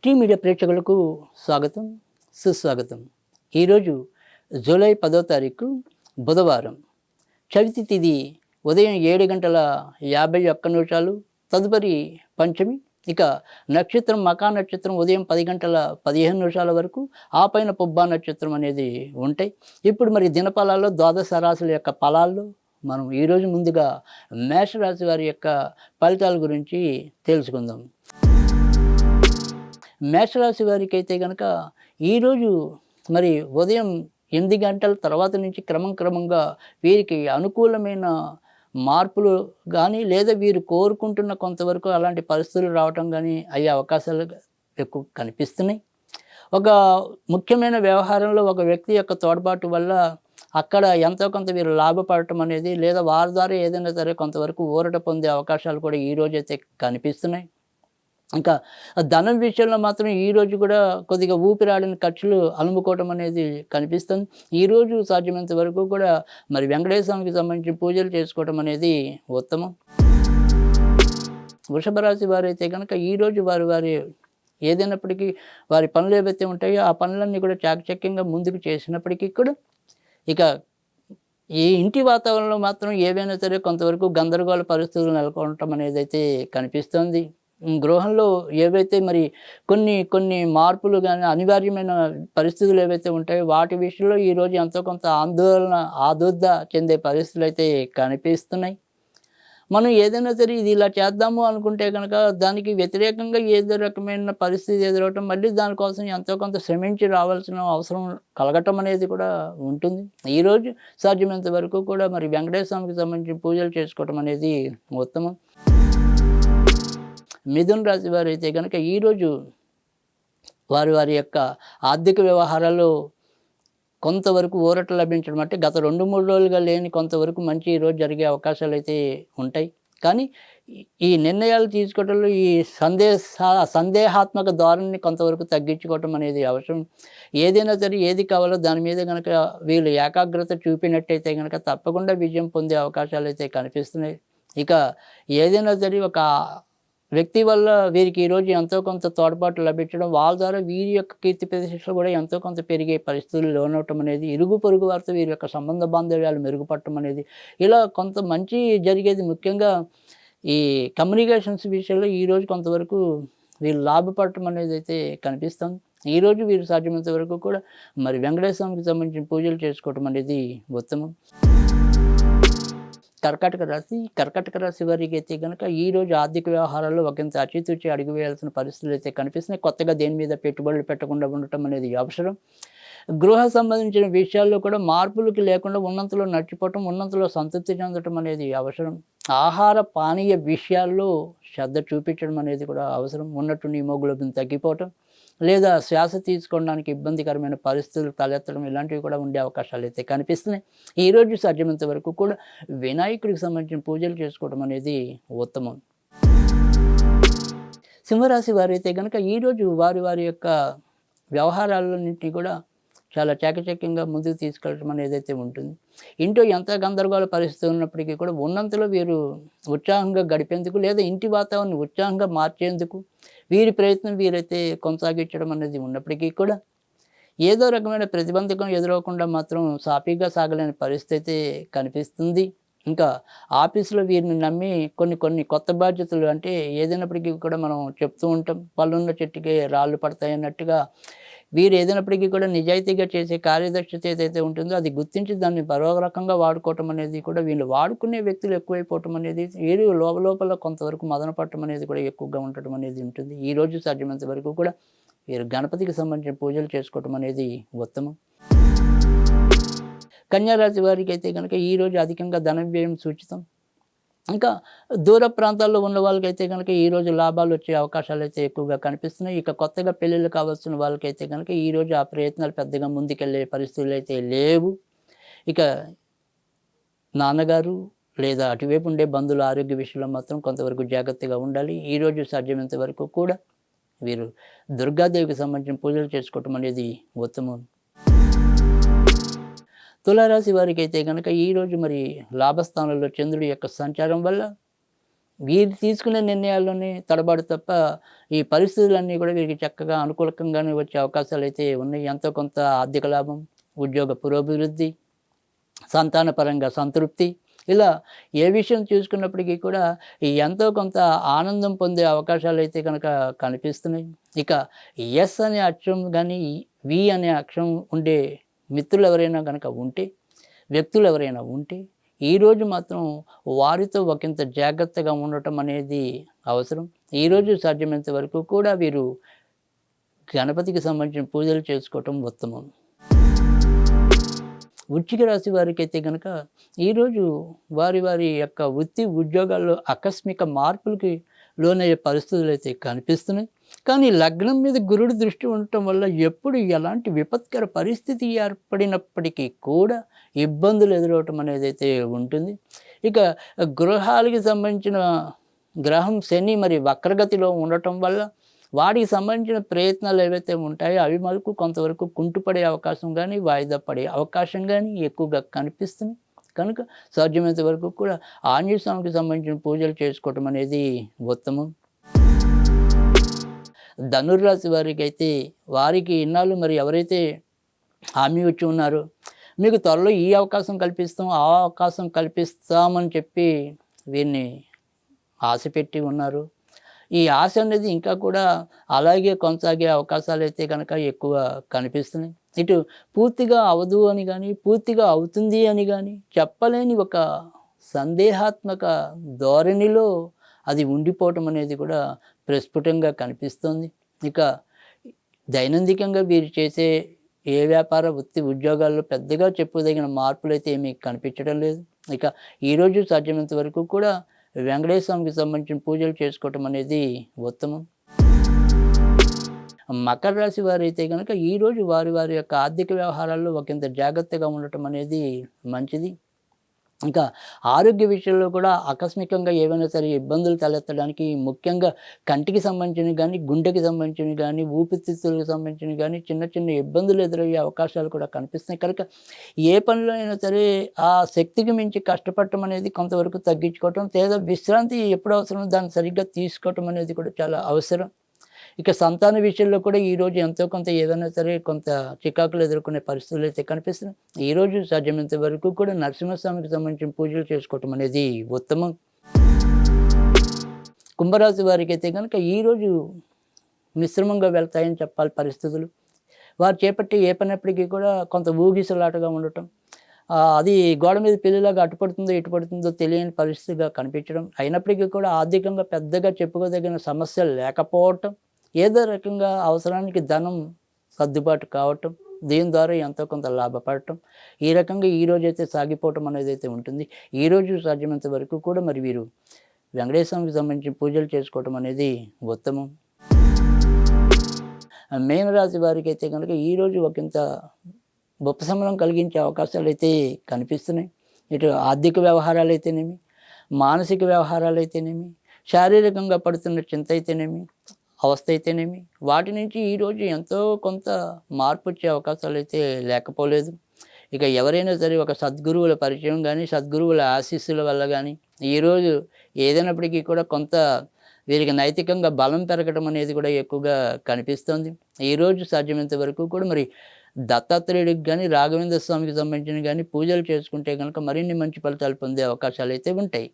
Tea media ప్రేక్షకులకు స్వాగతం, సుస్వాగతం. ఈరోజు జూలై 10వ తారీఖు బుధవారం. చవితి తిథి ఉదయం 7:51. తదుపరి పంచమి. ఇక నక్షత్రం మకా నక్షత్రం ఉదయం 10:15 వరకు, ఆ పైన పుబ్బా నక్షత్రం అనేది ఉంటాయి. ఇప్పుడు మరి దినఫలాల్లో ద్వాదశ రాశుల యొక్క ఫలాల్లో మనం ఈరోజు ముందుగా మేషరాశి వారి యొక్క ఫలితాల గురించి తెలుసుకుందాం. మేషరాశి వారికి అయితే కనుక ఈరోజు మరి ఉదయం 8 గంటల తర్వాత నుంచి క్రమంగా వీరికి అనుకూలమైన మార్పులు కానీ, లేదా వీరు కోరుకుంటున్న కొంతవరకు అలాంటి పరిస్థితులు రావటం కానీ అయ్యే అవకాశాలు ఎక్కువ కనిపిస్తున్నాయి. ఒక ముఖ్యమైన వ్యవహారంలో ఒక వ్యక్తి యొక్క తోడ్పాటు వల్ల అక్కడ ఎంతో కొంత వీరు లాభపడటం అనేది, లేదా వారి ద్వారా ఏదైనా సరే కొంతవరకు ఊరట పొందే అవకాశాలు కూడా ఈరోజైతే కనిపిస్తున్నాయి. ఇంకా ధనం విషయంలో మాత్రం ఈరోజు కూడా కొద్దిగా ఊపిరాడని ఖర్చులు అలుముకోవటం అనేది కనిపిస్తుంది. ఈరోజు సాధ్యమైనంత వరకు కూడా మరి వెంకటేశ్వర స్వామికి సంబంధించి పూజలు చేసుకోవటం అనేది ఉత్తమం. వృషభ రాశి వారైతే కనుక ఈరోజు వారి ఏదైనప్పటికీ వారి పనులు ఏవైతే ఉంటాయో ఆ పనులన్నీ కూడా చాకచక్యంగా ముందుకు చేసినప్పటికీ కూడా ఇక ఈ ఇంటి వాతావరణంలో మాత్రం ఏవైనా సరే కొంతవరకు గందరగోళ పరిస్థితులు నెలకొనటం అనేది అయితే కనిపిస్తుంది. గృహంలో ఏవైతే మరి కొన్ని మార్పులు కానీ, అనివార్యమైన పరిస్థితులు ఏవైతే ఉంటాయో వాటి విషయంలో ఈరోజు ఎంతో కొంత ఆదుర్ద చెందే పరిస్థితులు అయితే కనిపిస్తున్నాయి. మనం ఏదైనా సరే ఇది ఇలా చేద్దాము అనుకుంటే కనుక దానికి వ్యతిరేకంగా ఏదో రకమైన పరిస్థితి ఎదురవటం, మళ్ళీ దానికోసం ఎంతో కొంత శ్రమించి రావాల్సిన అవసరం కలగటం అనేది కూడా ఉంటుంది. ఈరోజు సాధ్యమైనంత వరకు కూడా మరి వెంకటేశ్వర స్వామికి సంబంధించిన పూజలు చేసుకోవటం అనేది ఉత్తమం. మిథున రాశి వారు అయితే కనుక ఈరోజు వారి యొక్క ఆర్థిక వ్యవహారాల్లో కొంతవరకు ఊరట లభించడం, అంటే గత 2-3 రోజులుగా లేని కొంతవరకు మంచి ఈరోజు జరిగే అవకాశాలు అయితే ఉంటాయి. కానీ ఈ నిర్ణయాలు తీసుకోవడంలో ఈ సందేహాత్మక ధోరణిని కొంతవరకు తగ్గించుకోవటం అనేది అవసరం. ఏదైనా సరే ఏది కావాలో దాని మీద కనుక వీళ్ళు ఏకాగ్రత చూపినట్టయితే కనుక తప్పకుండా విజయం పొందే అవకాశాలు అయితే కనిపిస్తున్నాయి. ఇక ఏదైనా సరే ఒక వ్యక్తి వల్ల వీరికి ఈరోజు ఎంతో కొంత తోడ్పాటు లభించడం, వాళ్ళ ద్వారా వీరి యొక్క కీర్తి ప్రతిష్టలు కూడా ఎంతో కొంత పెరిగే పరిస్థితులు లోనవటం అనేది, ఇరుగు పొరుగు వారితో వీరి యొక్క సంబంధ బాంధవ్యాలు మెరుగుపడటం అనేది, ఇలా కొంత మంచి జరిగేది. ముఖ్యంగా ఈ కమ్యూనికేషన్స్ విషయంలో ఈరోజు కొంతవరకు వీళ్ళు లాభపడటం అనేది అయితే కనిపిస్తుంది. ఈరోజు వీరు సాధ్యమైనంత వరకు కూడా మరి వెంకటేశ్వర స్వామికి సంబంధించిన పూజలు చేసుకోవటం అనేది ఉత్తమం. కర్కాటక రాశి వారికి అయితే కనుక ఈరోజు ఆర్థిక వ్యవహారాల్లో ఒకంత అచితూచి అడుగు వేయాల్సిన పరిస్థితులు అయితే కనిపిస్తున్నాయి. కొత్తగా దేని మీద పెట్టుబడులు పెట్టకుండా ఉండటం అనేది అవసరం. గృహ సంబంధించిన విషయాల్లో కూడా మార్పులకి లేకుండా ఉన్నంతలో నడిచిపోవటం, ఉన్నంతలో సంతృప్తి చెందటం అనేది అవసరం. ఆహార పానీయ విషయాల్లో శ్రద్ధ చూపించడం అనేది కూడా అవసరం. ఉన్నట్టు హిమోగ్లోబిన్ తగ్గిపోవటం, లేదా శ్వాస తీసుకోవడానికి ఇబ్బందికరమైన పరిస్థితులు తలెత్తడం, ఇలాంటివి కూడా ఉండే అవకాశాలు అయితే కనిపిస్తున్నాయి. ఈరోజు సాధ్యమైనంత వరకు కూడా వినాయకుడికి సంబంధించిన పూజలు చేసుకోవడం అనేది ఉత్తమం. సింహరాశి వారైతే కనుక ఈరోజు వారి యొక్క వ్యవహారాలన్నింటినీ కూడా చాలా చాకచక్యంగా ముందుకు తీసుకెళ్ళడం అనేది అయితే ఉంటుంది. ఇంట్లో ఎంత గందరగోళ పరిస్థితి ఉన్నప్పటికీ కూడా ఉన్నంతలో వీరు ఉత్సాహంగా గడిపేందుకు, లేదా ఇంటి వాతావరణం ఉత్సాహంగా మార్చేందుకు వీరి ప్రయత్నం వీరైతే కొనసాగించడం అనేది ఉన్నప్పటికీ కూడా ఏదో రకమైన ప్రతిబంధకం ఎదురవకుండా మాత్రం సాఫీగా సాగలేని పరిస్థితి కనిపిస్తుంది. ఇంకా ఆఫీసులో వీరిని నమ్మి కొన్ని కొత్త బాధ్యతలు, అంటే ఏదైనప్పటికీ కూడా మనం చెప్తూ ఉంటాం, పళ్ళున్న చెట్టుకి రాళ్ళు పడతాయి అన్నట్టుగా వీరు ఏదైనప్పటికీ కూడా నిజాయితీగా చేసే కార్యదక్షత ఏదైతే ఉంటుందో అది గుర్తించి దాన్ని మరో రకంగా వాడుకోవటం అనేది కూడా, వీళ్ళు వాడుకునే వ్యక్తులు ఎక్కువైపోవటం అనేది, వీరు లోపల కొంతవరకు మదన పట్టడం అనేది కూడా ఎక్కువగా ఉండటం అనేది ఉంటుంది. ఈరోజు సాధ్యమైనంత వరకు కూడా వీరు గణపతికి సంబంధించిన పూజలు చేసుకోవటం అనేది ఉత్తమం. కన్యారాశి వారికి అయితే కనుక ఈరోజు అధికంగా ధన వ్యయం సూచితం. ఇంకా దూర ప్రాంతాల్లో ఉన్న వాళ్ళకైతే కనుక ఈరోజు లాభాలు వచ్చే అవకాశాలు అయితే ఎక్కువగా కనిపిస్తున్నాయి. ఇక కొత్తగా పెళ్ళిళ్ళు కావాల్సిన వాళ్ళకైతే కనుక ఈరోజు ఆ ప్రయత్నాలు పెద్దగా ముందుకెళ్ళే పరిస్థితులు అయితే లేవు. ఇక నాన్నగారు లేదా అటువైపు ఉండే బంధువుల ఆరోగ్య విషయంలో మాత్రం కొంతవరకు జాగ్రత్తగా ఉండాలి. ఈరోజు సాధ్యమైనంత వరకు కూడా వీరు దుర్గాదేవికి సంబంధించిన పూజలు చేసుకోవటం అనేది ఉత్తమం. తులారాశి వారికి అయితే కనుక ఈరోజు మరి లాభస్థానంలో చంద్రుడి యొక్క సంచారం వల్ల వీరు తీసుకునే నిర్ణయాల్లోనే తడబాటు తప్ప, ఈ పరిస్థితులన్నీ కూడా వీరికి చక్కగా అనుకూలకంగానే వచ్చే అవకాశాలైతే ఉన్నాయి. ఎంతో కొంత ఆర్థిక లాభం, ఉద్యోగ పురోభివృద్ధి, సంతానపరంగా సంతృప్తి, ఇలా ఏ విషయం చూసుకున్నప్పటికీ కూడా ఈ ఎంతో కొంత ఆనందం పొందే అవకాశాలైతే కనుక కనిపిస్తున్నాయి. ఇక ఎస్ అనే అక్షరం గానీ, వి అనే అక్షరం ఉండే మిత్రులు ఎవరైనా గనక ఉంటే, వ్యక్తులు ఎవరైనా ఉంటే, ఈరోజు మాత్రం వారితో ఒకంత జాగ్రత్తగా ఉండటం అనేది అవసరం. ఈరోజు సాధ్యమైనంత వరకు కూడా వీరు గణపతికి సంబంధించిన పూజలు చేసుకోవటం ఉత్తమం. వృశ్చిక రాశి వారికైతే గనక ఈరోజు వారి వారి యొక్క వృత్తి ఉద్యోగాల్లో ఆకస్మిక మార్పులకి లోనయ్యే పరిస్థితులు అయితే కనిపిస్తున్నాయి. కానీ లగ్నం మీద గురుడి దృష్టి ఉండటం వల్ల ఎప్పుడు ఎలాంటి విపత్కర పరిస్థితి ఏర్పడినప్పటికీ కూడా ఇబ్బందులు ఎదురవటం అనేది అయితే ఉంటుంది. ఇక గృహాలకి సంబంధించిన గ్రహం శని మరి వక్రగతిలో ఉండటం వల్ల వాటికి సంబంధించిన ప్రయత్నాలు ఏవైతే ఉంటాయో అవి మనకు కొంతవరకు కుంటుపడే అవకాశం కానీ, వాయిదా పడే అవకాశం కానీ ఎక్కువగా కనిపిస్తుంది. కనుక సాధ్యమైనంత వరకు కూడా ఆంజనేయ స్వామికి సంబంధించిన పూజలు చేసుకోవటం అనేది ఉత్తమం. ధనుర్రాశి వారికి అయితే వారికి ఇన్నాళ్ళు మరి ఎవరైతే హామీ వచ్చి ఉన్నారో, మీకు త్వరలో ఈ అవకాశం కల్పిస్తాం, ఆ అవకాశం కల్పిస్తామని చెప్పి వీరిని ఆశ పెట్టి ఉన్నారు. ఈ ఆశ అనేది ఇంకా కూడా అలాగే కొనసాగే అవకాశాలైతే కనుక ఎక్కువ కనిపిస్తున్నాయి. ఇటు పూర్తిగా అవదు అని కానీ, పూర్తిగా అవుతుంది అని కానీ చెప్పలేని ఒక సందేహాత్మక ధోరణిలో అది ఉండిపోవటం అనేది కూడా ప్రస్ఫుటంగా కనిపిస్తుంది. ఇక దైనందికంగా వీరు చేసే ఏ వ్యాపార వృత్తి ఉద్యోగాల్లో పెద్దగా చెప్పుదగిన మార్పులైతే ఏమీ కనిపించడం లేదు. ఇక ఈరోజు సాధ్యమైనంత వరకు కూడా వెంకటేశ్వర స్వామికి సంబంధించిన పూజలు చేసుకోవటం అనేది ఉత్తమం. మకర రాశి వారైతే కనుక ఈరోజు వారి వారి యొక్క ఆర్థిక వ్యవహారాల్లో ఒకంత జాగ్రత్తగా ఉండటం అనేది మంచిది. ఇంకా ఆరోగ్య విషయంలో కూడా ఆకస్మికంగా ఏవైనా సరే ఇబ్బందులు తలెత్తడానికి ముఖ్యంగా కంటికి సంబంధించినవి కానీ, గుండెకి సంబంధించినవి కానీ, ఊపిరితిత్తులకు సంబంధించినవి కానీ చిన్న చిన్న ఇబ్బందులు ఎదురయ్యే అవకాశాలు కూడా కనిపిస్తున్నాయి. కనుక ఏ పనిలో అయినా సరే ఆ శక్తికి మించి కష్టపడటం అనేది కొంతవరకు తగ్గించుకోవటం, లేదా విశ్రాంతి ఎప్పుడు అవసరమో దాన్ని సరిగ్గా తీసుకోవటం అనేది కూడా చాలా అవసరం. ఇక సంతాన విషయంలో కూడా ఈరోజు ఎంతో కొంత ఏదైనా సరే కొంత చికాకులు ఎదుర్కొనే పరిస్థితులు అయితే కనిపిస్తున్నాయి. ఈరోజు సాధ్యమైనంత వరకు కూడా నరసింహస్వామికి సంబంధించిన పూజలు చేసుకోవటం అనేది ఉత్తమం. కుంభరాశి వారికి అయితే కనుక ఈరోజు మిశ్రమంగా వెళ్తాయని చెప్పాలి పరిస్థితులు. వారు చేపట్టి ఏ పనప్పటికీ కూడా కొంత ఊగిసలాటగా ఉండటం, అది గోడ మీద పిల్లిలాగా అటుపడుతుందో ఇటుపడుతుందో తెలియని పరిస్థితిగా కనిపించడం, అయినప్పటికీ కూడా ఆర్థికంగా పెద్దగా చెప్పుకోదగిన సమస్యలు లేకపోవటం, ఏదో రకంగా అవసరానికి ధనం సర్దుబాటు కావటం, దీని ద్వారా ఎంతో కొంత లాభపడటం, ఈ రకంగా ఈరోజైతే సాగిపోవటం అనేది అయితే ఉంటుంది. ఈరోజు సాధ్యమైనంత వరకు కూడా మరి వీరు వెంకటేశ్వర స్వామికి సంబంధించిన పూజలు చేసుకోవటం అనేది ఉత్తమం. మీనరాశి వారికి అయితే కనుక ఈరోజు ఒకంత ఉపశమనం కలిగించే అవకాశాలు అయితే కనిపిస్తున్నాయి. ఇటు ఆర్థిక వ్యవహారాలు అయితేనేమి, మానసిక వ్యవహారాలు అయితేనేమి, శారీరకంగా పడుతున్న చింత అయితేనేమి, అవస్థ అయితేనేమి, వాటి నుంచి ఈరోజు ఎంతో కొంత మార్పు వచ్చే అవకాశాలు అయితే లేకపోలేదు. ఇక ఎవరైనా సరే ఒక సద్గురువుల పరిచయం కానీ, సద్గురువుల ఆశీస్సుల వల్ల కానీ ఈరోజు ఏదైనప్పటికీ కూడా కొంత వీరికి నైతికంగా బలం పెరగడం అనేది కూడా ఎక్కువగా కనిపిస్తుంది. ఈరోజు సాధ్యమైనంత వరకు కూడా మరి దత్తాత్రేయుడికి కానీ, రాఘవేంద్ర స్వామికి సంబంధించిన కానీ పూజలు చేసుకుంటే కనుక మరిన్ని మంచి ఫలితాలు పొందే అవకాశాలు అయితే ఉంటాయి.